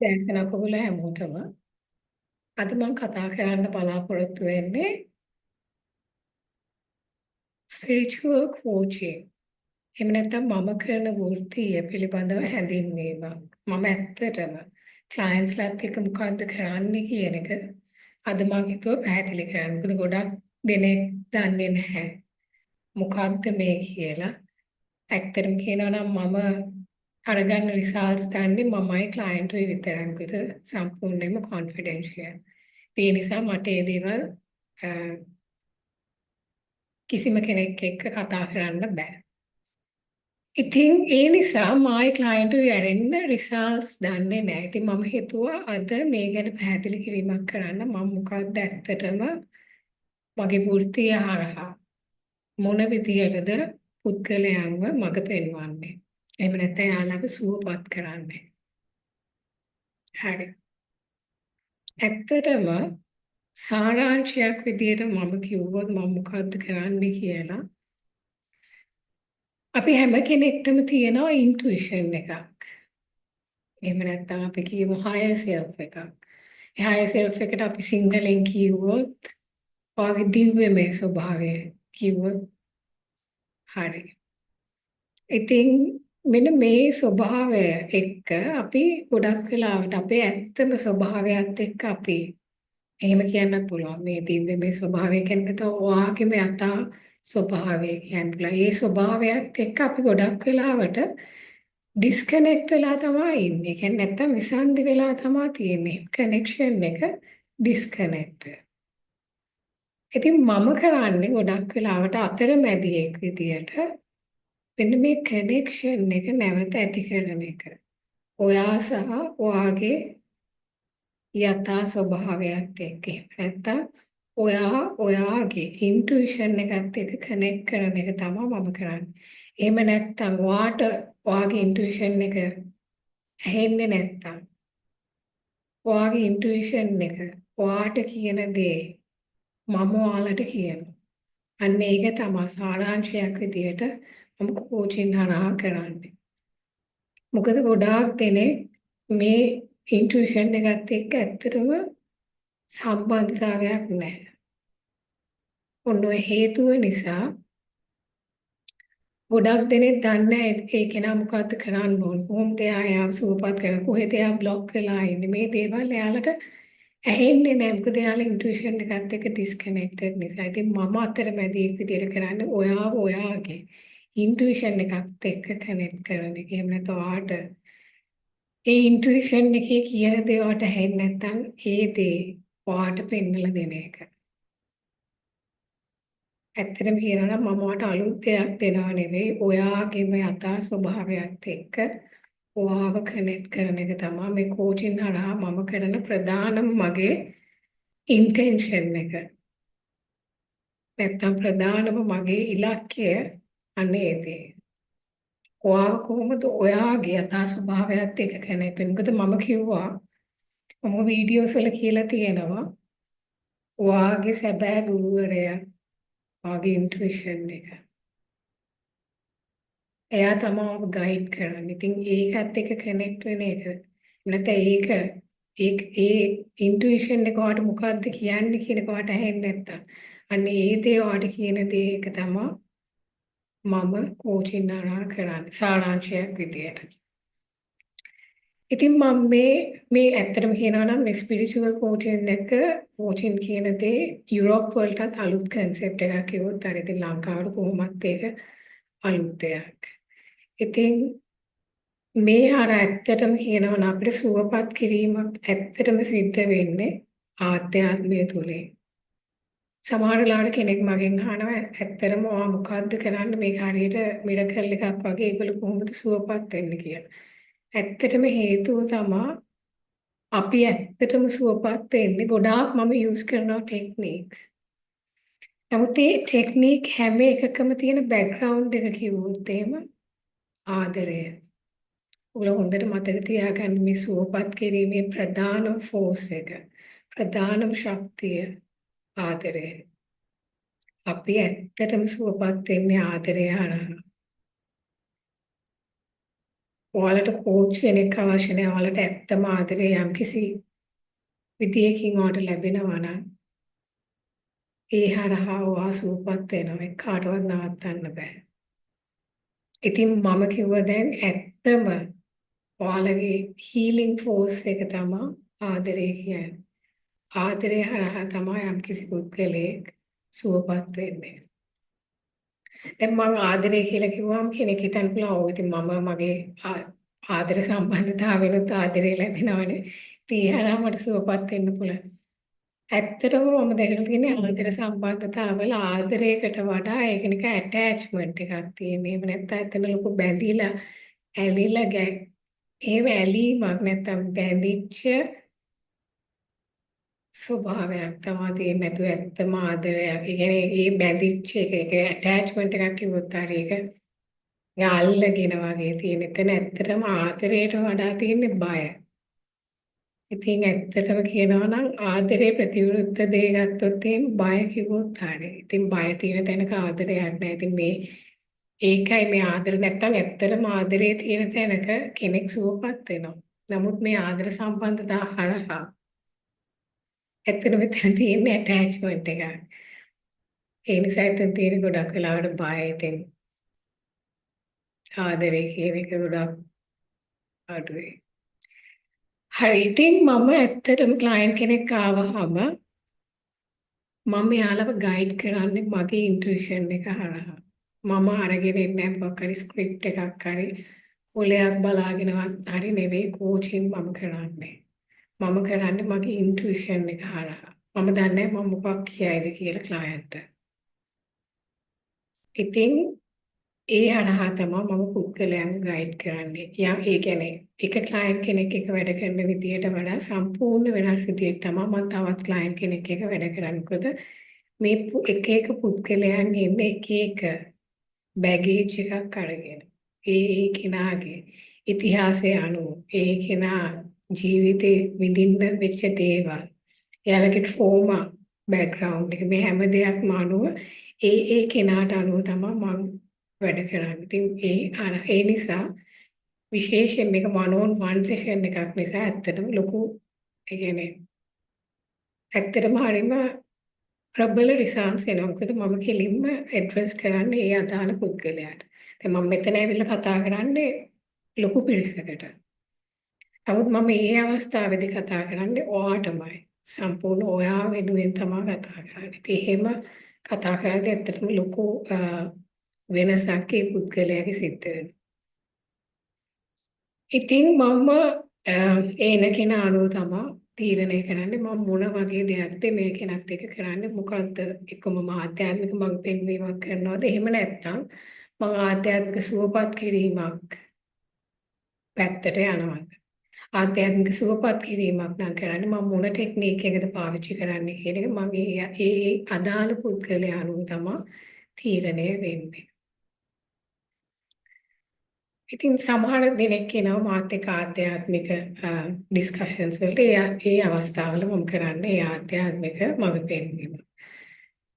දැන් ඔයගොල්ලෝ හැමෝටම අද මම කතා කරන්න බලාපොරොත්තු වෙන්නේ ස්පිරිචුවල් කෝචින්. එහෙම නැත්නම් මම කරන වෘත්තිය පිළිබඳව හැඳින්වීම. මම ඇත්තටම ක්ලයන්ට්ස්ලාත් එක්ක මොකද්ද කරන්නේ කියන එක අද මම හිතුවා පැහැදිලි කරන්න. මොකද ගොඩක් දෙනෙක් දන්නේ නැහැ මොකද්ද මේ කියලා. ඇත්තටම කියනවා නම් මම අරගන්න රිසල්ට්ස් ගන්නේ මමයි ක්ලයන්ට්ුයි විතරයි. මොකද සම්පූර්ණයෙන්ම කොන්ෆිඩෙන්ෂියල්. ඒ නිසා මට මේ දේවල් අ, කිසිම කෙනෙක් එක්ක කතා කරන්න බෑ. ඉතින් ඒ නිසා මායි ක්ලයන්ට්ුයි ඇරෙන්න රිසල්ට්ස් දන්නේ නැහැ. ඉතින් මම හිතුවා අද මේ ගැන පැහැදිලි කිරීමක් කරන්න. මම මොකක්ද ඇත්තටම මගේ වෘත්තිය හරහා මොන විදියටද පුද්ගලයන්ව මඟ පෙන්වන්නේ. එහෙම නැත්නම් යාළුවව සුවපත් කරන්නේ. හරි. ඇත්තටම සාරාංශයක් විදියට මම කිව්වොත් මම මොකද්ද කරන්නේ කියලා අපි හැම කෙනෙක්ටම තියෙනවා ඉන්ටුයිෂන් එකක්. එහෙම නැත්නම් අපි කියමු higher self එකක්. ඒ higher self එකට අපි සිංහලෙන් කිව්වොත් ඔයාගේ දිව්‍යමය ස්වභාවය කිව්වොත් හරි. ඉතින් මෙන්න මේ ස්වභාවය එක්ක අපි ගොඩක් වෙලාවට අපේ ඇත්තම ස්වභාවයත් එක්ක අපි එහෙම කියන්නත් පුළුවන්. මේ දිව්‍යමය ස්වභාවය කියන්නේ ඔයාගේම යථා ස්වභාවය කියන්න පුළුවන්. ඒ ස්වභාවයත් එක්ක අපි ගොඩක් වෙලාවට ඩිස්කනෙක්ට් වෙලා තමයි ඉන්නේ. ඒ කියන්නේ නැත්තම් විසන්ධි වෙලා තමයි තියෙන්නේ. කනෙක්ෂන් එක ඩිස්කනෙක්ට්. ඉතින් මම කරන්නේ ගොඩක් වෙලාවට අතරමැදියෙක් විදියට මෙන්න මේ කනෙක්ෂන් එක නැවත ඇති කරන එක. ඔයා සහ ඔයාගේ යථා ස්වභාවයත් එක්ක. නැත්තම් ඔයාගේ ඉන්ටුයිෂන් එකත් එක්ක කනෙක්ට් කරන එක තමයි මම කරන්නේ. එහෙම නැත්තම් ඔයාගේ ඉන්ටුයිෂන් එක ඇහෙන්නේ නැත්තම් ඔයාගේ ඉන්ටුයිෂන් එක ඔයාට කියන දේ මම ඔයාලට කියනවා. අන්න ඒක තමයි සාරාංශයක් විදියට මම කෝචින් හරහා කරන්නේ. මොකද ගොඩාක් දෙනෙක් මේ ඉන්ටුයිෂන් එකත් එක්ක ඇත්තටම සම්බන්ධතාවයක් නැහැ. ඔන්න ඔය හේතුව නිසා ගොඩක් දෙනෙක් දන්නේ නැහැ ඒ කෙනා මොකද්ද කරන්න ඕන. කොහොමද එයාව සුවපත් කරන්නේ? කොහෙද එයා બ્લોක් වෙලා ඉන්නේ? මේ දේවල් එයාලට ඇහෙන්නේ නැහැ. මොකද එයාලා ඉන්ටුයිෂන් එකත් එක්ක ඩිස්කනෙක්ටඩ් නිසා. ඉතින් මම අතරමැදියෙක් විදියට කරන්නේ ඔයාගේ ඉන්ටුයිෂන් එකත් එක්ක කනෙක්ට් කරන එක. එහෙම නැත්නම් ඔයාට ඒ ඉන්ටුයිෂන් එකේ කියන දේ ඔයාට ඇහෙන්නේ නැත්නම් ඒ දේ ඔයාට පෙන්වලා දෙන එක. ඇත්තටම කියනවා නම් මම ඔයාට අලුත් දෙයක් දෙනව නෙවෙයි. ඔයාගේම යථා ස්වභාවයත් එක්ක ඔයාව කනෙක්ට් කරන එක තමයි මේ කෝචින් හරහා මම කරන ප්‍රධානම මගේ ඉන්ටෙන්ෂන් එක. නැත්තම් ප්‍රධානම මගේ ඉලක්කය අනේදී. ඔයාව කොහොමද ඔයාගේ යථා ස්වභාවයත් එක්ක කනෙක්ට් වෙන්නේ? මොකද මම කිව්වා මම වීඩියෝස් වල කියලා තියෙනවා ඔයාගේ සැබෑ ගුරුවරයා ඔයාගේ ඉන්ටුයිෂන් එක. එයා තමයි ඔබ ගයිඩ් කරන්නේ. ඉතින් ඒකත් එක්ක කනෙක්ට් වෙන එක. නැත්නම් ඒ ඉන්ටුයිෂන් එක ඔයාලට මොකද්ද කියන්නේ කියන එක ඔයාලට ඇහෙන්නේ නැත්තම්. අන්න ඒ දේ ඔයාලට කියන දේ එක තමයි මම කෝචින් හරහා කරන්නේ සාරාංශයක් විදියට. ඉතින් මම මේ ඇත්තටම කියනවා නම් මේ ස්පිරිචුවල් කෝචින් කියන දේ යුරෝප් වලටත් අලුත් කන්සෙප්ට් එකක් කිව්වොත් හරි. ඉතින් ලංකාවට කොහොමත් ඒක අලුත් දෙයක්. ඉතින් මේ හර ඇත්තටම කියනවා නම් අපිට සුවපත් කිරීමක් ඇත්තටම සිද්ධ වෙන්නේ ආධ්‍යාත්මය තුලින්. සමහර ලාට කෙනෙක් මගෙන් අහනවා ඇත්තටම ඔයා මොකද්ද කරන්නේ මේක හරියට මිරකල් එකක් වගේ ඒගොල්ලෝ කොහොමද සුවපත් වෙන්නේ කියලා. ඇත්තටම හේතුව තමයි අපි ඇත්තටම සුවපත් වෙන්නේ ගොඩාක් මම යූස් කරනවා ටෙක්නික්ස්. නමුත් මේ ටෙක්නික් හැම එකකම තියෙන බෑග්ග්‍රවුන්ඩ් එක කිව්වොත් එහෙම ආදරය. ඔයාලා හොඳට මතක තියාගන්න මේ සුවපත් කිරීමේ ප්‍රධානම ෆෝස් එක ප්‍රධානම ශක්තිය ආදරය. අපි ඇත්තටම සුවපත් වෙන්නේ ආදරය හරහා. ඔයාලට කෝච් කෙනෙක් අවශ්‍ය නැහැ. ඔයාලට ඇත්තම ආදරේ යම්කිසි විදියකින් ඔයාලට ලැබෙනවා නම් ඒ හරහා ඔයා සූපත් වෙනවා. ඒක කාටවත් නවත්තන්න බෑ. ඉතින් මම කිව්වා දැන් ඇත්තම ඔයාලගේ හීලින් ෆෝස් එක තමයි ආදරේ කියන්නේ. ආදරේ හරහා තමයි යම්කිසි පුද්ගලයෙක් සුවපත් වෙන්නේ. දැන් මම ආදරේ කියලා කිව්වම කෙනෙක් හිතන්න පුළුවන් ඔව් ඉතින් මම මගේ ආදර සම්බන්ධතාවෙනුත් ආදරේ ලැබෙනවනේ. ඉතින් ඒ හරහා මට සුවපත් වෙන්න පුළුවන්. ඇත්තටම මම දැකලා තියෙන්නේ ආදර සම්බන්ධතාවල ආදරයකට වඩා ඒක නිකන් ඇටැච්මන්ට් එකක් තියෙන. එහෙම නැත්නම් එතන ලොකු බැඳිලා ඇලිලා එහෙම ඇලීමක් නැත්නම් බැඳිච්ච ස්වභාවයක් තමයි තියෙන්නේ. නැතුව ඇත්තම ආදරයක්. ඒ කියන්නේ ඒ බැඳිච්ච එක ඒක ඇටැච්මන්ට් එකක් කිව්වොත් හරි ඒක අල්ලගෙන වගේ තියෙන. එතන ඇත්තටම ආදරයට වඩා තියෙන්නේ බය. ඉතින් ඇත්තටම කියනවා නම් ආදරේ ප්‍රතිවිරුද්ධ දේ ගත්තොත් බය කිව්වොත් හරි. ඉතින් බය තියෙන තැනක ආදරයක් නැහැ. ඉතින් ඒකයි මේ ආදර නැත්තම් ඇත්තටම ආදරේ තියෙන තැනක කෙනෙක් සුවපත් වෙනවා. නමුත් මේ ආදර සම්බන්ධතා හරහා ඇත්තටම මෙතන තියෙන ඇටැච්මන්ට් එකක්. ඒ නිසා එතන තියෙන ගොඩක් වෙලාවට බය ඉතින් ආදරේ කියන එක ගොඩක් අඩුයි. හරි ඉතින් මම ඇත්තටම ක්ලයන්ට් කෙනෙක් ආවහම මම යාළුව ගයිඩ් කරන්නේ මගේ ඉන්ටුයිෂන් එක හරහා. මම අරගෙන ඉන්නේ මොකක් හරි ස්ක්‍රිප්ට් එකක් හරි කොලයක් බලාගෙනවත් හරි නෙවෙයි කෝචින් මම කරන්නේ. මම කරන්නේ මගේ ඉන්ටුයිෂන් එක හරහා. මම දන්නේ මම මොකක් කියයිද කියලා ක්ලයන්ට්ට. ඉතින් ඒ හරහා තමයි මම පුද්ගලයන් ගයිඩ් කරන්නේ. ඒ කියන්නේ එක ක්ලයන්ට් කෙනෙක් එක්ක වැඩ කරන විදියට වඩා සම්පූර්ණ වෙනස් විදියට තමයි මම තවත් ක්ලයන්ට් කෙනෙක් එක්ක වැඩ කරන්නේ. මොකද මේ එක එක පුද්ගලයන් ඉන්නේ එක එක බැගේජ් එකක් අරගෙන. ඒ කෙනාගේ ඉතිහාසය අනුව ඒ කෙනා ජීවිතේ විඳින්න වෙච්ච දේවල් එයාලගේ ට්‍රෝමා බෑග්ග්‍රවුන්ඩ් එක මේ හැම දෙයක්ම අනුව ඒ කෙනාට අනුව තමයි මම වැඩ කරන්නේ. ඉතින් ඒ නිසා විශේෂයෙන් මේක one on one session එකක් නිසා ඇත්තටම ලොකු ඒ කියන්නේ ඇත්තටම හරියම ප්‍රබල රිසල්ට්ස් එනවා. මොකද මම කෙලින්ම ඇඩ්‍රස් කරන්නේ ඒ අදාළ පුද්ගලයාට. දැන් මම මෙතන ඇවිල්ලා කතා කරන්නේ ලොකු පිරිසකට. නමුත් මම මේ අවස්ථාවේදී කතා කරන්නේ ඔයාටමයි. සම්පූර්ණ ඔයා වෙනුවෙන් තමයි කතා කරන්නේ. ඉතින් එහෙම කතා කරද්දී ඇත්තටම ලොකු වෙනසක් ඒ පුද්ගලයාගේ සිද්ධ වෙනවා. ඉතින් මම ඒන කෙනා අනුව තමයි තීරණය කරන්නේ මම මොන වගේ දෙයක්ද මේ කෙනත් එක්ක කරන්නේ මොකද්ද එක්කම මම ආධ්‍යාත්මික මඟ පෙන්වීමක් කරනවද එහෙම නැත්නම් මම ආධ්‍යාත්මික සුවපත් කිරීමක් පැත්තට යනවද ආධ්‍යාත්මික සුවපත් කිරීමක් නම් කරන්නේ මම මොන ටෙක්නික් එකද පාවිච්චි කරන්නේ කියන එක මම ඒ අදාළ පුද්ගලයා අනුව තමයි තීරණය වෙන්නේ. ඉතින් සමහර දෙනෙක් එනවා මාත් එක්ක ආධ්‍යාත්මික ඩිස්කෂන්ස් වලට ඒ අවස්ථාවල මම කරන්නේ ඒ ආධ්‍යාත්මික මඟ පෙන්වීම.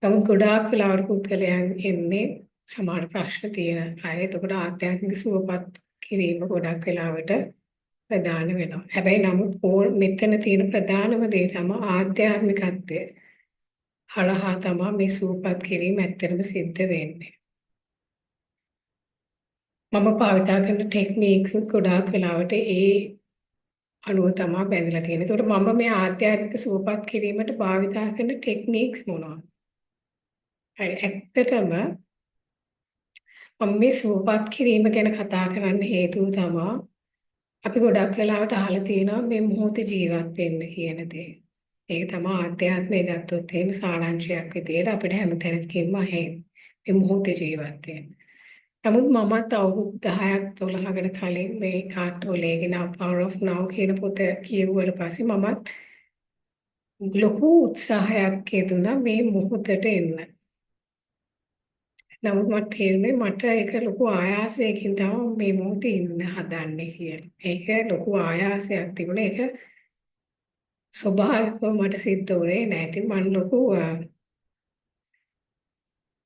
නමුත් ගොඩාක් වෙලාවට පුද්ගලයන් එන්නේ සමහර ප්‍රශ්න තියෙන අය. එතකොට ආධ්‍යාත්මික සුවපත් කිරීම ගොඩක් වෙලාවට ප්‍රධාන වෙනවා. හැබැයි නමුත් මෙතන තියෙන ප්‍රධානම දේ තමයි ආධ්‍යාත්මිකත්වය. හරහා තමයි මේ සුවපත් කිරීම ඇත්තටම සිද්ධ වෙන්නේ. මම භාවිතා කරන ටෙක්නික්ස් ගොඩාක් වෙලාවට ඒ අනුව තමයි බැඳලා තියෙන්නේ. ඒකට මම මේ ආධ්‍යාත්මික සුවපත් කිරීමට භාවිතා කරන ටෙක්නික්ස් මොනවද? හරි ඇත්තටම මම මේ සුවපත් කිරීම ගැන කතා කරන්න හේතුව තමයි අපි ගොඩක් වෙලාවට අහලා තියෙනවා මේ මොහොතේ ජීවත් වෙන්න කියන දේ. ඒක තමයි ආධ්‍යාත්මය ගත්තොත් එහෙම සාරාංශයක් විදියට අපිට හැමතැනකම මේ මොහොතේ ජීවත් වෙන්න. නමුත් මමත් අවුරුදු 10ක් 12කට කලින් මේ කාටෝලේගෙන Power of Now කියන පොත කියවුවට පස්සේ මමත් ලොකු උත්සාහයක් යෙදුණා මේ මොහොතට එන්න. නමුත් මට තේරුණේ මට ඒක ලොකු ආයාසයකින් තමයි මේ මොහොතේ ඉන්න හදන්නේ කියලා. ඒක ලොකු ආයාසයක් තිබුණා. ඒක ස්වභාවිකව මට සිද්ධ වුණේ නැහැ. ඉතින් මම ලොකු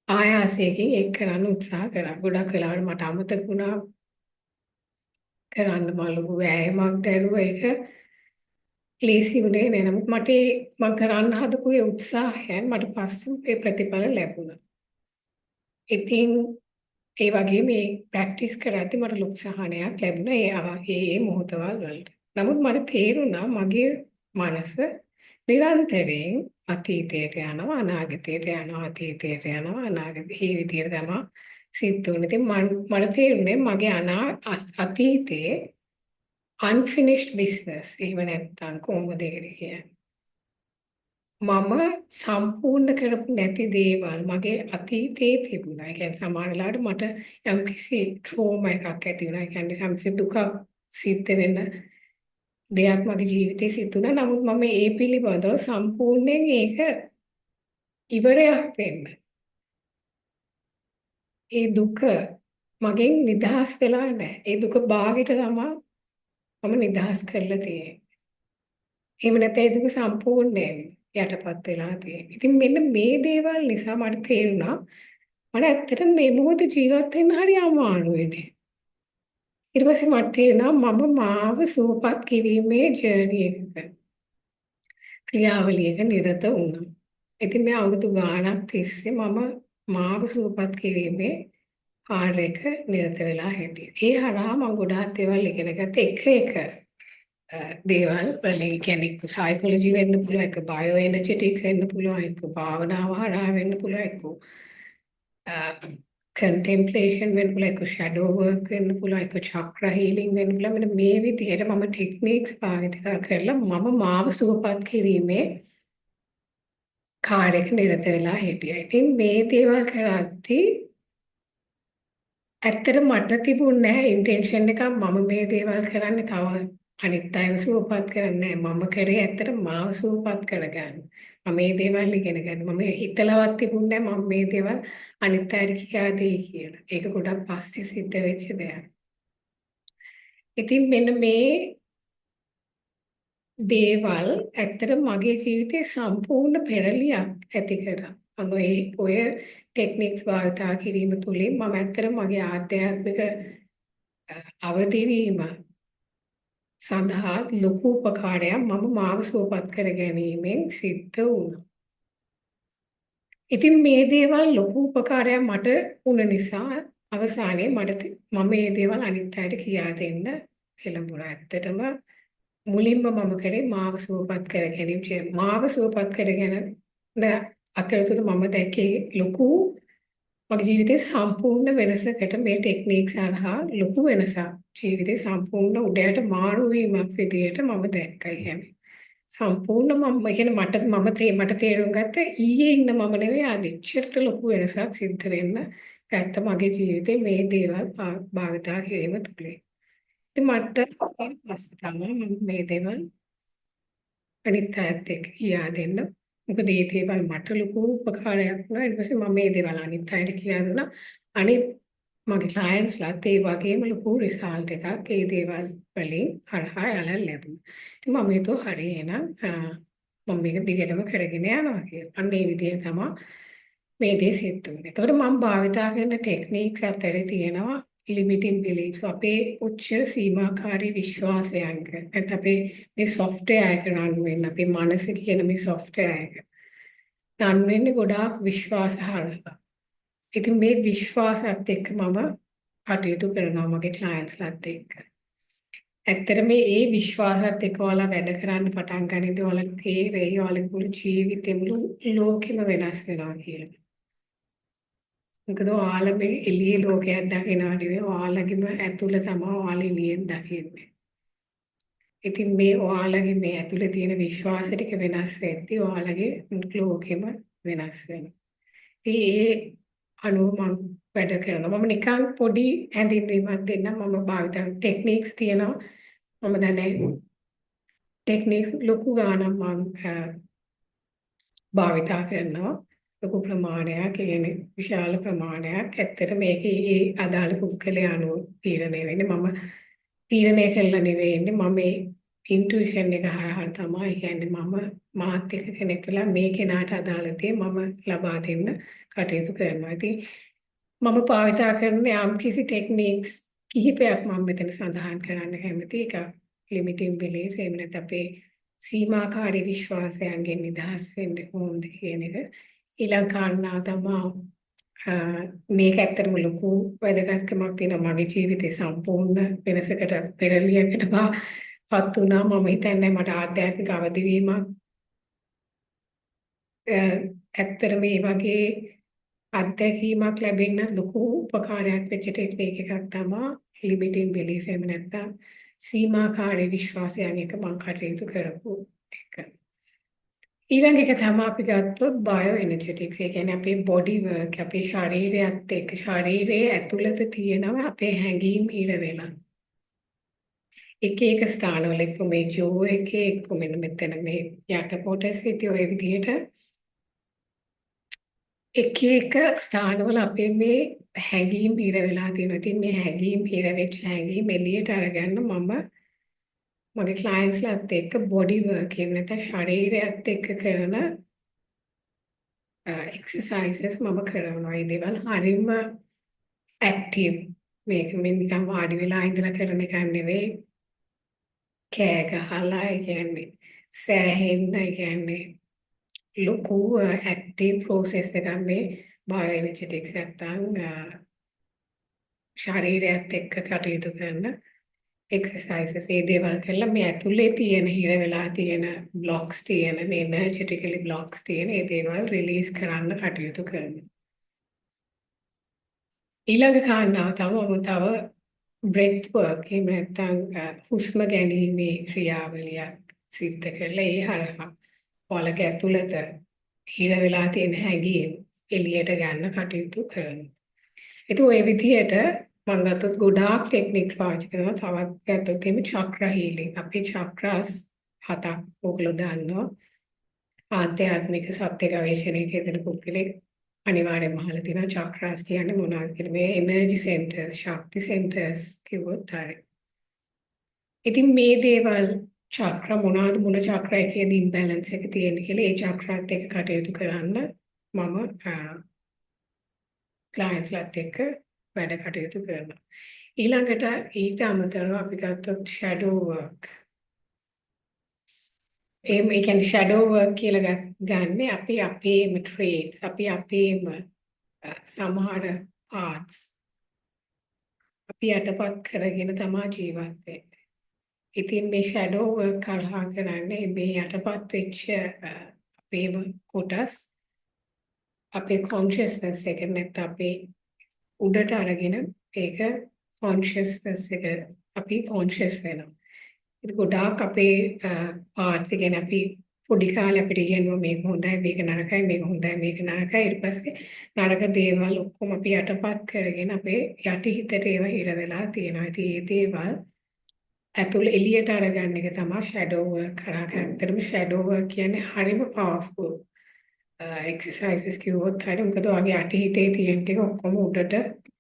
ආයාසයකින් ඒක කරන්න උත්සාහ කරා. ගොඩක් වෙලාවට මට අමතක වුණා. කරන්න මම ලොකු වෑයමක් දැරුවා. ඒක ලේසි වුණේ නෑ. නමුත් මම කරන්න හදපු ඒ උත්සාහයෙන් මට පස්සේ ඒ ප්‍රතිඵල ලැබුණා. ඉතින් ඒ වගේ මේ ප්‍රැක්ටිස් කරද්දි මට ලොකු සහනයක් ලැබුණා ඒ මොහොතවල් වලට. නමුත් මට තේරුණා මගේ මනස නිරන්තරයෙන් අතීතයට යනවා අනාගතයට යනවා අතීතයට යනවා අනාගතයට මේ විදිහට තමයි සිද්ධ වෙන්නේ. ඉතින් මට තේරුණේ මගේ අතීතයේ unfinished business එහෙම නැත්නම් කොහොමද ඒකට කියන්නේ? මම සම්පූර්ණ කරපු නැති දේවල් මගේ අතීතයේ තිබුණා. ඒ කියන්නේ සමහර වෙලාවට මට යම්කිසි ට්‍රෝමා එකක් ඇති වුණා. ඒ කියන්නේ යම්කිසි දුකක් සිද්ධ වෙන දෙයක් මගේ ජීවිතේ සිද්ධ වුණා. නමුත් මම ඒ පිළිබඳව සම්පූර්ණයෙන් ඒක ඉවරයක් වෙන්න. ඒ දුක මගෙන් නිදහස් වෙලා නැහැ. ඒ දුක බාගෙට තමයි මම නිදහස් කරලා තියෙන්නේ. එහෙම නැත්නම් ඒ දුක සම්පූර්ණයෙන් යටපත් වෙලා තියෙන්නේ. ඉතින් මෙන්න මේ දේවල් නිසා මට තේරුණා මට ඇත්තටම මේ මොහොතේ ජීවත් වෙන්න හරි අමාරුයි නේ. ඊට පස්සේ මට තේරුණා මම මාව සුවපත් කිරීමේ ජර්නි එකක ක්‍රියාවලියක නිරත වුණා. ඉතින් මේ අවුරුදු ගාණක් තිස්සේ මම මාව සුවපත් කිරීමේ කාර්යයක නිරත වෙලා හිටියා. ඒ හරහා මම ගොඩාක් දේවල් ඉගෙන ගත්තා. එක දේවල් වලින් කියන්නේ සයිකොලොජි වෙන්න පුළුවන්, එක බයෝ එනර්ජෙටික්ස් වෙන්න පුළුවන්, එක භාවනාව හරහා වෙන්න පුළුවන්, එක contemplation වෙන්න පුළුවන්, එක shadow work වෙන්න පුළුවන්, එක chakra healing වෙන්න පුළුවන්. මෙන්න මේ විදිහට මම ටෙක්නික්ස් භාවිත කරලා මම මාව සුවපත් කිරීමේ කාර්යයක නිරත වෙලා හිටියා. ඉතින් මේ දේවල් කරද්දී ඇත්තට මට තිබුණ නැහැ ඉන්ටෙන්ෂන් එකක් මම මේ දේවල් කරන්නේ තව අනිත් අයව සුවපත් කරන්නේ නැහැ. මම කරේ ඇත්තට මාව සුවපත් කරගන්න. මම මේ දේවල් ඉගෙන ගන්න. මම හිතලවත් තිබුණේ නැහැ මම මේ දේවල් අනිත් අයට කියා දෙයි කියලා. ඒක ගොඩක් පස්සේ සිද්ධ වෙච්ච දෙයක්. ඉතින් මෙන්න මේ දේවල් ඇත්තට මගේ ජීවිතේ සම්පූර්ණ පෙරලියක් ඇති කරා. ඔය ටෙක්නික්ස් භාවිතා කිරීම තුළින් මම ඇත්තට මගේ ආධ්‍යාත්මික අවදිවීම සඳහා ලොකු උපකාරයක් මම මාව සුවපත් කර ගැනීමෙන් සිද්ධ වුණා. ඉතින් මේ දේවල් ලොකු උපකාරයක් මට වුණ නිසා අවසානයේ මම මේ දේවල් අනිත් අයට කියා දෙන්න පෙළඹුණා. ඇත්තටම මුලින්ම මම කරේ මාව සුවපත් කර ගැනීම. මාව සුවපත් කරගෙන අතරතුර මම දැක්කේ ලොකු මගේ ජීවිතේ සම්පූර්ණ වෙනසකට මේ ටෙක්නික්ස් හරහා ලොකු වෙනසක් ජීවිතේ සම්පූර්ණ උඩයට මාරු වීමක් විදියට මම දැක්කයි හැම. සම්පූර්ණ මම කියන්නේ මට තේරුම් ගත්ත ඊයේ ඉන්න මම නෙවෙයි ආදිච්චට ලොකු වෙනසක් සිද්ධ වෙන්න ගත්ත මගේ ජීවිතේ මේ දේවල් භාවිතා කිරීම තුළින්. ඉතින් මට පස්සේ තමයි මම මේ දේවල් අනිත් අයට කියා දෙන්න. මොකද මේ දේවල් මට ලොකු උපකාරයක් වුණා. ඊට පස්සේ මම මේ දේවල් අනිත් අයට කියා දුන්නා. අනිත් මගේ ක්ලයන්ට්ස්ලාත් ඒ වගේම ලොකු රිසල්ට් එකක් ඒ දේවල් වලින් හරහා යලා ලැබුණා. ඉතින් මම හිතුවා හරි එහෙනම් මම මේක දිගටම කරගෙන යනවා කියලා. අන්න ඒ විදිහට තමයි මේ දේ සිද්ධ වුනේ. ඒතකොට මම භාවිතා කරන ටෙක්නික්ස් අතරේ තියෙනවා limiting beliefs අපේ උච්ච සීමාකාරී විශ්වාසයන්ක. නැත්නම් අපේ මේ software එක රන් වෙන්න අපේ මනස කියන මේ software එක රන් වෙන්නේ ගොඩාක් විශ්වාස හරහා. ඉතින් මේ විශ්වාසات එක්ක මම කටයුතු කරනවා මගේ ක්ලයන්ට්ස්ලාත් එක්ක. ඇත්තට මේ විශ්වාසات එක්ක ඔයාලා වැඩ කරන්න පටන් ගන්නදී ඔයාලට තේරෙයි ඔයාලගේ මුළු ජීවිතේ මුළු ලෝකෙම වෙනස් වෙනවා කියලා. මොකද ඔයාලා මේ එළියේ ලෝකයක් දකිනවා නෙවෙයි ඔයාලගේම ඇතුළ තමයි ඔයාලා එළියෙන් දකින්නේ. ඉතින් මේ ඔයාලගේ මේ ඇතුළේ තියෙන විශ්වාස ටික වෙනස් වෙද්දී ඔයාලගේ ලෝකෙම වෙනස් වෙනවා. ඒ අනුව මම වැඩ කරනවා. මම නිකන් පොඩි හැඳින්වීමක් දෙන්නම්. මම භාවිත ටෙක්නික්ස් තියෙනවා. මම දන්නේ ටෙක්නික්ස් ලොකු ගාණක් මම භාවිතා කරනවා. ලොකු ප්‍රමාණයක් කියන්නේ විශාල ප්‍රමාණයක්. ඇත්තට මේකේ ඒ අදාළ පුද්ගලයා අනුව තීරණය වෙන්නේ. මම තීරණය කළා නෙවෙයි ඉන්නේ. මම මේ ඉන්ටුයිෂන් එක හරහා තමයි කියන්නේ මම මාත් එක්ක කෙනෙක් වෙලා මේ කෙනාට අදාළ දේ මම ලබා දෙන්න කටයුතු කරනවා. ඉතින් මම භාවිතා කරන යම් කිසි ටෙක්නික්ස් කිහිපයක් මම මෙතන සඳහන් කරන්න කැමති. එක limiting beliefs එහෙම නැත්නම් අපේ සීමාකාරී විශ්වාසයන්ගෙන් නිදහස් වෙන්න කොහොමද කියන එක. ඊළඟ කාරණාව තමයි මේක ඇත්තටම ලොකු වැදගත්කමක් තියෙනවා මගේ ජීවිතේ සම්පූර්ණ වෙනසකට පෙරලියකට පත් වුණා. මම හිතන්නේ මට ආධ්‍යාත්මික අවදිවීමක් ඇත්තටම මේ වගේ අත්දැකීමක් ලැබෙන්න ලොකු උපකාරයක් වෙච්ච ටෙක්නික් එකක් තමයි limiting belief එහෙම නැත්නම් සීමාකාරී විශ්වාසයන් එක මම කටයුතු කරපු එක. ඊළඟ එක තමයි අපි ගත්තොත් බයෝ එනර්ජෙටික්ස්. ඒ කියන්නේ අපේ බොඩි වර්ක් අපේ ශරීරයත් එක්ක ශරීරයේ ඇතුළත තියෙනවා අපේ හැඟීම් හිර වෙලා. එක ස්ථානවල එක්ක මේ ජෝ එකේ එක්ක මෙන්න මෙතන මේ යට කොටසේ ඉතින් ඔය විදිහට එක ස්ථානවල අපේ මේ හැඟීම් හිර වෙලා තියෙනවා. ඉතින් මේ හැඟීම් හිර වෙච්ච හැඟීම් එළියට අරගන්න මම මගේ ක්ලයන්ට්ස්ලාත් එක්ක බොඩි වර්ක් එහෙම නැත්නම් ශරීරයත් එක්ක කරන එක්සර්සයිසස් මම කරනවා. ඒ දේවල් හරිම ඇක්ටිව්. මේක නිකන් වාඩි වෙලා ඉඳලා කරන එකක් නෙවෙයි. කෑ ගහලා ඒ කියන්නේ සෑහෙන්න ඒ කියන්නේ ලොකු ඇක්ටිව් ප්‍රොසෙස් එකක් මේ බයෝ එනර්ජෙටික්ස් නැත්නම් ශරීරයත් එක්ක කටයුතු කරන එක්සර්සයිසස්. ඒ දේවල් කරලා මේ ඇතුලේ තියෙන හිර වෙලා තියෙන බ්ලොක්ස් තියෙන මේ එනර්ජෙටිකලි බ්ලොක්ස් තියෙන ඒ දේවල් රිලීස් කරන්න කටයුතු කරනවා. ඊළඟ කාරණාව තව බ්‍රෙත් වර්ක් එහෙම නැත්නම් හුස්ම ගැනීමේ ක්‍රියාවලියක් සිද්ධ කරලා ඒ හරහා ඔයාලගේ ඇතුළත හිර වෙලා තියෙන හැඟීම් එළියට ගන්න කටයුතු කරනවා. ඒත් ඔය විදිහට මම ගත්තොත් ගොඩාක් ටෙක්නික්ස් පාවිච්චි කරනවා. තවත් ගත්තොත් එහෙම චක්‍ර හීලින්. අපේ චක්‍රාස් 7ක් ඔයගොල්ලෝ දන්නවා. ආධ්‍යාත්මික සත්‍ය ගවේෂණයේ යෙදෙන පුද්ගලෙක් අනිවාර්යයෙන්ම අහලා තියෙනවා චක්‍රාස් කියන්නේ මොනවද කියලා. මේ එනර්ජි සෙන්ටර්ස්, ශක්ති සෙන්ටර්ස් කිව්වොත් හරියි. ඉතින් මේ දේවල් චක්‍ර මොනවාද මොන චක්‍රයකද ඉම්බැලන්ස් එක තියෙන්නේ කියලා ඒ චක්‍රාත් එක්ක කටයුතු කරන්න මම ක්ලයන්ට්ස්ලාත් එක්ක වැඩ කටයුතු කරනවා. ඊළඟට ඊට අමතරව අපි ගත්තොත් ෂැඩෝ වර්ක්. ඒ කියන්නේ ෂැඩෝ වර්ක් කියලා ගන්න අපි අපේම ට්‍රේඩ්ස් අපි අපේම සමහර පාර්ට්ස් අපි යටපත් කරගෙන තමයි ජීවත් වෙන්නේ. ඉතින් මේ ෂැඩෝ වර්ක් කරහා කරන්නේ මේ යටපත් වෙච්ච අපේම කොටස් අපේ කොන්ෂස්නස් එක නැත්නම් අපේ උඩට අරගෙන ඒක කොන්ෂස්නස් එක අපි කොන්ෂස් වෙනවා. ඒක ගොඩාක් අපේ පාර්ට්ස් කියන්නේ අපි පොඩි කාලේ අපිට කියනවා මේක හොඳයි මේක නරකයි මේක හොඳයි මේක නරකයි ඊට පස්සේ නරක දේවල් ඔක්කොම අපි යටපත් කරගෙන අපේ යටි හිතට ඒවා හිර වෙලා තියෙනවා. ඉතින් මේ දේවල් ඇතුළ එළියට අරගන්න එක තමයි ෂැඩෝ වර්ක් කරා. ඇත්තටම ෂැඩෝ වර්ක් කියන්නේ හරිම පවර්ෆුල් එක්සර්සයිසස් කිව්වොත් හරිය. මොකද ඔයගේ යටි හිතේ තියෙන ටික ඔක්කොම උඩට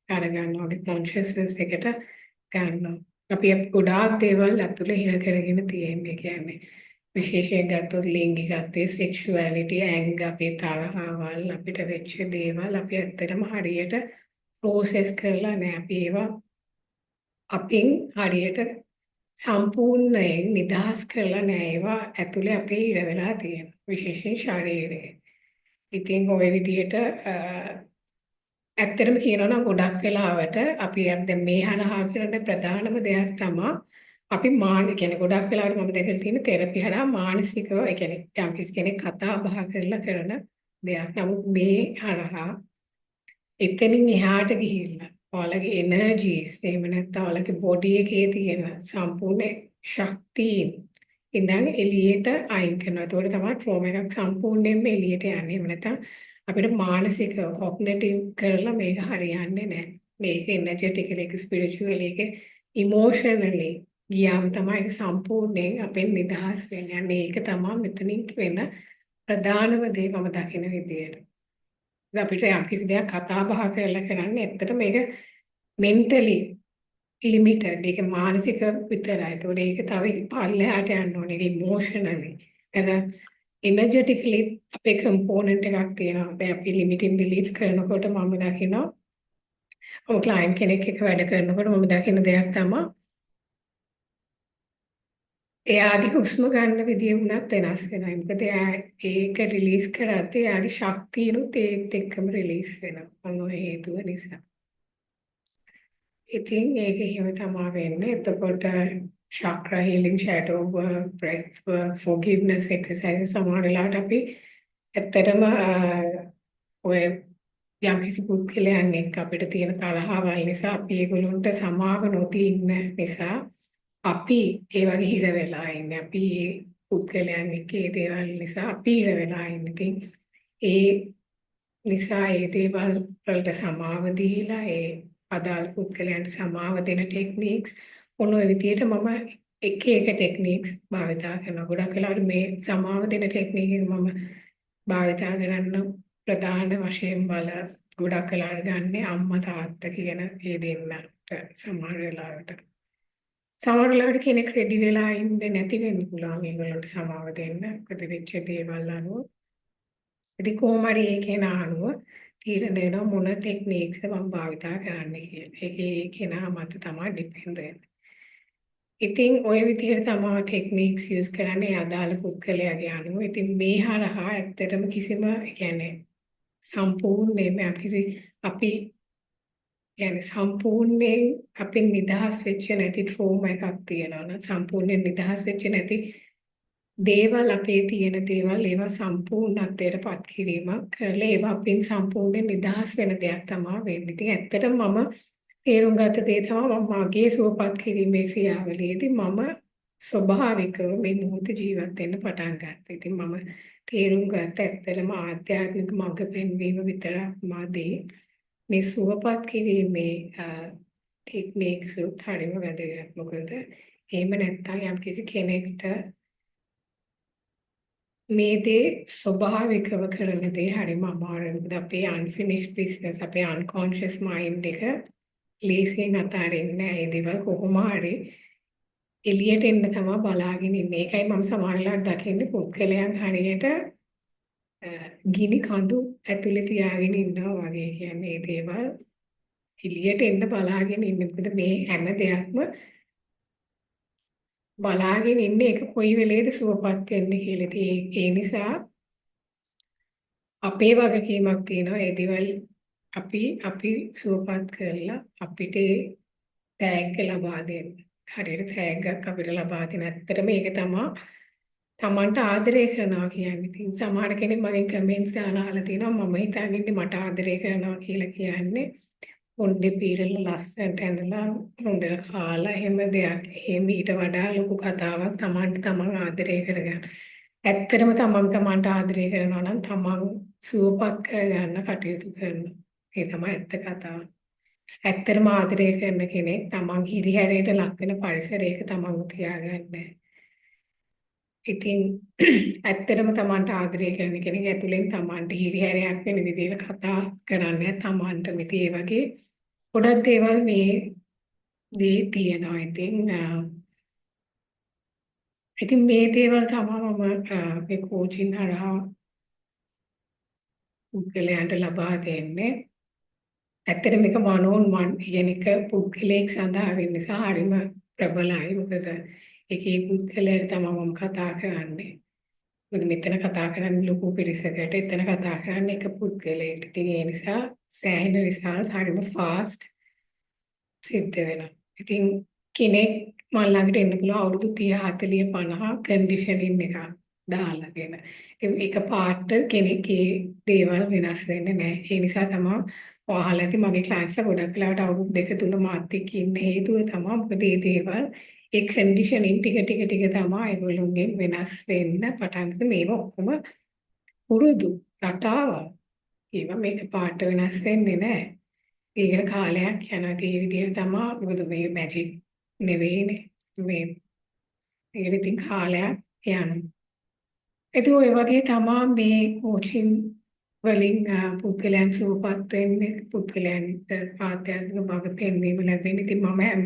අරගන්නවා. ඔගේ කොන්ෂස්නස් එකට ගන්නවා. අපි ගොඩාක් දේවල් ඇතුළේ හිර කරගෙන තියෙන්නේ කියන්නේ විශේෂයෙන් ගත්තොත් ලිංගිකත්වයේ සෙක්ෂුවැලිටි ඇංග අපේ තරහවල් අපිට වෙච්ච දේවල් අපි ඇත්තටම හරියට ප්‍රොසෙස් කරලා නැහැ. අපි ඒවා අපින් හරියට සම්පූර්ණයෙන් නිදහස් කරලා නැහැ. ඒවා ඇතුලේ අපේ ඉර වෙලා තියෙන විශේෂයෙන් ශරීරයේ. ඉතින් ඔය විදිහට ඇත්තටම කියනවා නම් ගොඩක් වෙලාවට අපි දැන් මේ හරහා කරන ප්‍රධානම දෙයක් තමයි අපි කියන්නේ ගොඩක් වෙලාවට මම දැකලා තියෙන තෙරපි හරහා මානසිකව ඒ කියන්නේ යම් කිසි කෙනෙක් කතා බහ කරලා කරන දෙයක්. නමුත් මේ හරහා එතනින් එහාට ගිහිල්ලා ඔයාලගේ එනර්ජිස් එහෙම නැත්නම් ඔයාලගේ බොඩි එකේ තියෙන සම්පූර්ණ ශක්තියින් ඉඳන් එළියට අයින් කරනවා. ඒතකොට තමයි ට්‍රෝමා එකක් සම්පූර්ණයෙන්ම එළියට යන්නේ. එහෙම නැත්නම් අපිට මානසික කොග්නිටිව් කරලා මේක හරියන්නේ නැහැ. මේක එනර්ජටිකලි එක ස්පිරිචුවලි එක ඉමෝෂනලි ගියාම තමයි ඒක සම්පූර්ණයෙන් අපෙන් නිදහස් වෙන්නේ. මේක තමයි මෙතනින් වෙන ප්‍රධානම දේ මම දකින විදියට. අපිට යම් කිසි දෙයක් කතා බහ කරලා කරන්නේ ඇත්තට මේක මෙන්ටලි ලිමිටඩ්. ඒක මානසික විතරයි. ඒතකොට ඒක තව පල්ලෙහාට යන්න ඕනේ. ඒක ඉමෝෂනලි. එතන එනර්ජටිකලි අපේ කම්පොනන්ට් එකක් තියෙනවා. දැන් අපි ලිමිටින් බිලීෆ්ස් කරනකොට මම දකිනවා ඔය ක්ලයන්ට් කෙනෙක් එක්ක වැඩ කරනකොට මම දකින දෙයක් තමයි එයාගේ හුස්ම ගන්න විදිය වුණත් වෙනස් වෙනවා. මොකද එයා ඒක රිලීස් කරද්දී එයාගේ ශක්තියනුත් ඒත් එක්කම රිලීස් වෙනවා. මොන හේතුව නිසා. ඉතින් ඒක එහෙම තමයි වෙන්නේ. එතකොට chakra healing, shadow work, breath work, forgiveness exercise සමහර වෙලාවට අපි ඇත්තටම ඔය යම් කිසි පුද්ගලයන් එක්ක අපිට තියෙන තරහවල් නිසා අපි ඒගොල්ලන්ට සමාව නොදී ඉන්න නිසා අපි ඒ වගේ හිර වෙලා ඉන්නේ. අපි ඒ පුද්ගලයන් එක්ක ඒ දේවල් නිසා අපි හිර වෙලා ඉන්නේ. ඉතින් ඒ නිසා ඒ දේවල් වලට සමාව දීලා ඒ අදාළ පුද්ගලයන්ට සමාව දෙන ටෙක්නික්ස් මොන විදියට මම එක එක ටෙක්නික්ස් භාවිතා කරනවා. ගොඩක් වෙලාවට මේ සමාව දෙන ටෙක්නික් එක මම භාවිතා කරන්න ප්‍රධාන වශයෙන් ගොඩක් වෙලාවට ගන්න අම්මා තාත්තා කියන ඒ දෙන්නට සමහර වෙලාවට. සමහර වෙලාවට කෙනෙක් රෙඩි වෙලා ඉන්නේ නැති වෙන්න පුළුවන් ඒගොල්ලන්ට සමාව දෙන්න. මොකද වෙච්ච දේවල් අනුව. ඉතින් කොහොම හරි ඒකේන අනුව තීරණය වෙනවා මොන ටෙක්නික්ස් මම භාවිතා කරන්න කියලා. ඒ කෙනා මත තමයි ඩිපෙන්ඩ් වෙන්නේ. ඉතින් ওই විදිහට තමයි ටෙක්නික්ස් යූස් කරන්නේ අදාළ පුද්ගලයාගේ අනුව. ඉතින් මේ හරහා ඇත්තටම කිසිම කියන්නේ සම්පූර්ණයෙන්ම අපි يعني සම්පූර්ණයෙන් අපි නිදහස් වෙච්ච නැති ට්‍රෝමා එකක් තියෙනවා නම් සම්පූර්ණයෙන් නිදහස් වෙච්ච නැති දේවල් අපේ තියෙන දේවල් ඒවා සම්පූර්ණත්වයට පත් කිරීමක් කරලා ඒවා අපෙන් සම්පූර්ණයෙන් නිදහස් වෙන දෙයක් තමයි වෙන්නේ. ඉතින් ඇත්තටම මම තේරුම් ගත්ත දේ තමයි මම මාගේ සුවපත් කිරීමේ ක්‍රියාවලියේදී මම ස්වභාවිකව මේ මොහොතේ ජීවත් වෙන්න පටන් ගත්තා. ඉතින් මම තේරුම් ගත්ත ඇත්තටම ආධ්‍යාත්මික මඟ පෙන්වීම විතරක් මාදී මේ සුවපත් කිරීමේ ටෙක්නික්ස් උත් හරිම වැදගත්. මොකද එහෙම නැත්නම් යම්කිසි කෙනෙක්ට මේ දේ ස්වභාවිකව කරන දේ හරිම අමාරුයි. මොකද අපේ unfinished business අපේ unconscious mind එක ලේසියෙන් අතාරින්නේ නැහැ. ඒ දේවල් කොහොම හරි එළියට එන්න තමයි බලාගෙන ඉන්නේ. ඒකයි මම සමහරවිට දකින්නේ පුද්ගලයන් හරියට ගිනි කඳු ඇතුලේ තියාගෙන ඉන්නවා වගේ. කියන්නේ මේ දේවල් එළියට එන්න බලාගෙන ඉන්නේ. මොකද මේ හැම දෙයක්ම බලාගෙන ඉන්නේ ඒක කොයි වෙලේද සුවපත් වෙන්නේ කියලා. ඉතින් ඒ නිසා අපේ වගකීමක් තියෙනවා ඒ දේවල් අපි සුවපත් කරලා අපිට තෑග්ග ලබා දෙන්න. හරියට තෑග්ගක් අපිට ලබා දෙන්න. ඇත්තටම ඒක තමයි තමන්ට ආදරය කරනවා කියන්නේ. ඉතින් සමහර කෙනෙක් මගෙන් කමෙන්ට්ස් දාලා අහලා තියෙනවා මම හිතන්නේ මට ආදරය කරනවා කියලා කියන්නේ හොන්දේ පීරලා ලස්සනට ඇඳලා හොඳට කාලා එහෙම දෙයක්. එහෙම ඊට වඩා ලොකු කතාවක් තමන්ට තමන් ආදරය කරගන්න. ඇත්තටම තමන්ට ආදරය කරනවා නම් තමන් සුවපත් කරගන්න කටයුතු කරනවා. ඒ තමයි ඇත්ත කතාව. ඇත්තටම ආදරය කරන කෙනෙක් තමන් හිරිහැරයට ලක් වෙන පරිසරයක තමන්ව තියාගන්නේ. ඉතින් ඇත්තටම තමන්ට ආදරය කරන කෙනෙක් ඇතුලෙන් තමන්ට හිරිහැරයක් වෙන විදිහට කතා කරන්නේ තමන්ට මෙතේ ඒ වගේ ගොඩක් දේවල් මේ දී තියෙනවා. ඉතින් මේ දේවල් තමයි මම මේ කෝචින් හරහා පුද්ගලයන්ට ලබා දෙන්නේ. ඇත්තට මේක one on one කියන එක පුද්ගලයෙක් සඳහා වෙන නිසා හරිම ප්‍රබලයි. මොකද ඒකේ පුද්ගලයාට තමයි මම කතා කරන්නේ. මොකද මෙතන කතා කරන්නේ ලොකු පිරිසකට, එතන කතා කරන්නේ එක පුද්ගලයෙක්ට. ඉතින් ඒ නිසා සෑහෙන රිසල්ට්ස් හරිම ෆාස්ට් සිද්ධ වෙනවා. ඉතින් කෙනෙක් මම ළඟට එන්න පුළුවන් අවුරුදු 30 40 50 කන්ඩිෂනින් එකක් දාලාගෙන. ඉතින් ඒක පාට කෙනෙක්ගේ දේවල් වෙනස් වෙන්නේ නැහැ. ඒ නිසා තමයි ඔයාලා ඇති මගේ ක්ලයන්ට්ස්ලා ගොඩක් වෙලාවට අවුරුදු 2 3 මාත් එක්ක ඉන්න හේතුව තමයි මොකද මේ දේවල් ඒ කන්ඩිෂනින් ටික තමයි ඒගොල්ලෝගෙන් වෙනස් වෙන්න පටන් ගන්න. මේවා ඔක්කොම පුරුදු රටාවල්. ඒවා මේක පාට වෙනස් වෙන්නේ නැහැ. ඒකට කාලයක් යනවා. ඒ විදිහට තමයි මොකද මේ මැජික් නෙවෙයිනේ. ඒකට ඉතින් කාලයක් යනවා. ඒක ඔය වගේ තමයි මේ කෝචින් වලින් පුද්ගලයන් සුවපත් වෙන්නේ පුද්ගලයන්ට ආධ්‍යාත්මික මඟ පෙන්වීම ලැබෙන්නේ. ඉතින් මම හැම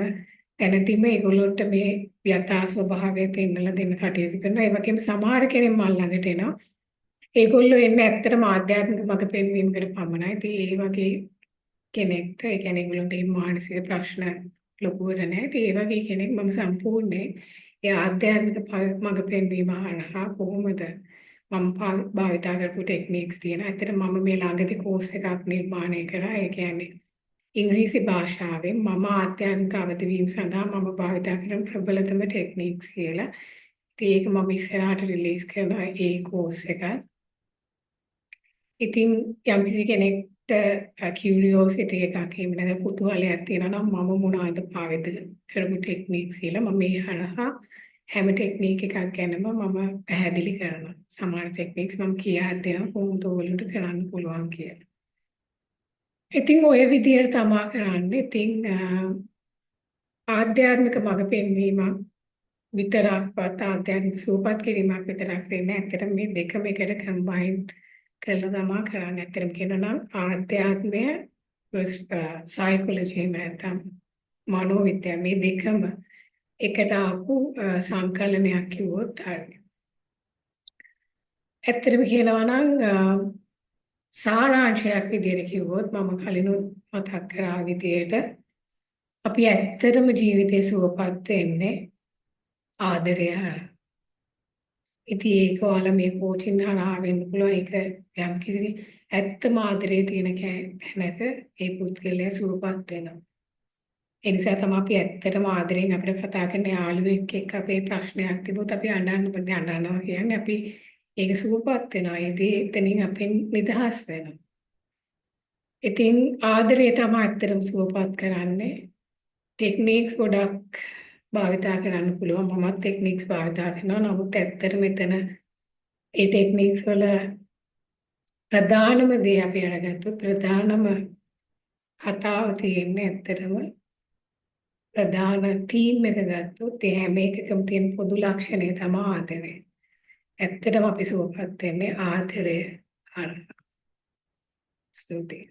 තැනදීම ඒගොල්ලොන්ට මේ යථා ස්වභාවය පෙන්වලා දෙන්න කටයුතු කරනවා. ඒ වගේම සමහර කෙනෙක් මල් ළඟට එනවා. ඒගොල්ලෝ එන්නේ ඇත්තටම ආධ්‍යාත්මික මඟ පෙන්වීමකට පමණයි. ඉතින් ඒ වගේ කෙනෙක්ට ඒ කියන්නේ ඒගොල්ලන්ට මේ මානසික ප්‍රශ්න ලොකුවට නැහැ. ඉතින් ඒ වගේ කෙනෙක් මම සම්පූර්ණයෙන් ඒ ආධ්‍යාත්මික මඟ පෙන්වීම හරහා කොහොමද මම භාවිතා කරපු ටෙක්නික්ස් තියෙන. ඇත්තට මම මේ ළඟදී කෝස් එකක් නිර්මාණය කරා. ඒ කියන්නේ ඉංග්‍රීසි භාෂාවෙන් මම ආධ්‍යාත්මික අවදිවීම සඳහා මම භාවිතා කරන ප්‍රබලතම ටෙක්නික්ස් කියලා. ඉතින් ඒක මම ඉස්සරහට රිලීස් කරනවා ඒ කෝස් එක. ඉතින් යම්කිසි කෙනෙක්ට කියුරියෝසිටි එකක් එහෙම නැත්නම් කුතුහලයක් තියෙනවා නම් මම මොනවද භාවිත කරපු ටෙක්නික්ස් කියලා මම මේ හරහා හැම ටෙක්නික් එකක් ගැනම මම පැහැදිලි කරනවා. සමහර ටෙක්නික්ස් මම කියා දෙනවා කොහොමද ඔයගොල්ලන්ට කරන්න පුළුවන් කියලා. ඉතින් ඔය විදියට තමා කරන්නේ. ඉතින් ආධ්‍යාත්මික මඟ පෙන්වීමක් විතරක්වත් ආධ්‍යාත්මික සූපත් කිරීමක් විතරක් වෙන්නේ. ඇත්තටම මේ දෙකම එකට කම්බයින් කරලා තමා කරන්නේ. ඇත්තටම කියනවා නම් ආධ්‍යාත්මය සයිකොලොජි නැත්නම් මනෝවිද්‍යාව මේ දෙකම එකට ආපු සංකලනයක් කිව්වොත් හරියි. ඇත්තටම කියනවා නම් සාරාංශයක් විදිහට කිව්වොත් මම කලිනුත් මතක් කරා විදිහට අපි ඇත්තටම ජීවිතේ සුවපත් වෙන්නේ ආදරය හරහා. ඉතින් ඒක ඔයාලා මේ කෝචින් හරහා වෙන්න පුළුවන්. ඒක යම්කිසි ඇත්තම ආදරේ තියෙන තැනක ඒ පුද්ගලයා සුවපත් වෙනවා. ඒ නිසා තමයි අපි ඇත්තටම ආදරෙන් අපිට කතා කරන යාළුවෙක් එක්ක අපේ ප්‍රශ්නයක් තිබුත් අපි අඬනවා කියන්නේ අපි ඒක සුවපත් වෙනවා. එතනින් අපෙන් නිදහස් වෙනවා. ඉතින් ආදරය තමයි ඇත්තටම සුවපත් කරන්නේ. ටෙක්නික්ස් ගොඩක් භාවිතා කරන්න පුළුවන්. මමත් ටෙක්නික්ස් භාවිතා කරනවා. නමුත් ඇත්තට මෙතන ඒ ටෙක්නික්ස් වල ප්‍රධානම දේ අපි අරගත්තොත් ප්‍රධානම කතාව තියෙන්නේ ඇත්තටම ප්‍රධාන තීම් එක ගත්තොත් ඒ හැම එකකම තියෙන පොදු ලක්ෂණය තමයි ආදරය. ඇත්තටම අපි සුවපත් වෙන්නේ ආදරය හරහා. ස්තුතියි.